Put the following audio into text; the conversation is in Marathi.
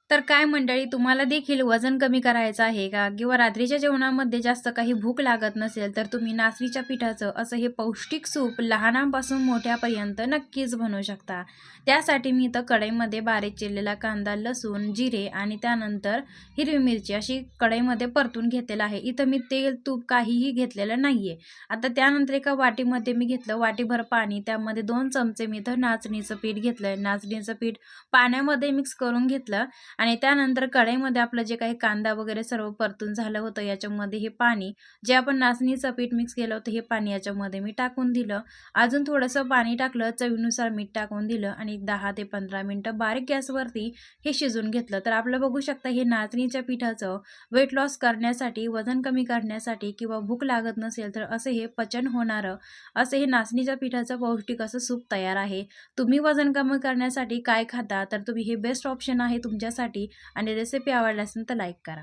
तर काय मंडळी, तुम्हाला देखील वजन कमी करायचं आहे का? किंवा रात्रीच्या जेवणामध्ये जास्त काही भूक लागत नसेल, तर तुम्ही नाचणीच्या पिठाचं असं हे पौष्टिक सूप लहानांपासून मोठ्यापर्यंत नक्कीच बनवू शकता. त्यासाठी मी इथं कढईमध्ये बारीक चिरलेला कांदा, लसूण, जिरे आणि त्यानंतर हिरवी मिरची अशी कढईमध्ये परतून घेतलेलं आहे. इथं मी तेल, तूप काहीही घेतलेलं नाहीये. आता त्यानंतर एका वाटीमध्ये मी घेतलं वाटीभर पाणी, त्यामध्ये 2 चमचे मी इथं नाचणीचं पीठ घेतलंय. नाचणीचं पीठ पाण्यामध्ये मिक्स करून घेतलं आणि त्यानंतर कढईमध्ये आपलं जे काही कांदा वगैरे सर्व परतून झालं होतं, याच्यामध्ये हे पाणी जे आपण नाचणीचं पीठ मिक्स केलं होतं, हे पाणी याच्यामध्ये मी टाकून दिलं. अजून थोडंसं पाणी टाकलं, चवीनुसार मीठ टाकून दिलं आणि 10 ते 15 मिनिटं बारीक गॅसवरती हे शिजवून घेतलं. तर आपलं बघू शकता हे नाचणीच्या पिठाचं वेट लॉस करण्यासाठी, वजन कमी करण्यासाठी किंवा भूक लागत नसेल तर असं हे पचन होणारं असं हे नाचणीच्या पिठाचं पौष्टिक असं सूप तयार आहे. तुम्ही वजन कमी करण्यासाठी काय खाता? तर तुम्ही हे बेस्ट ऑप्शन आहे तुमच्यासाठी आणि रेसिपी आवडली असेल तर लाईक करा.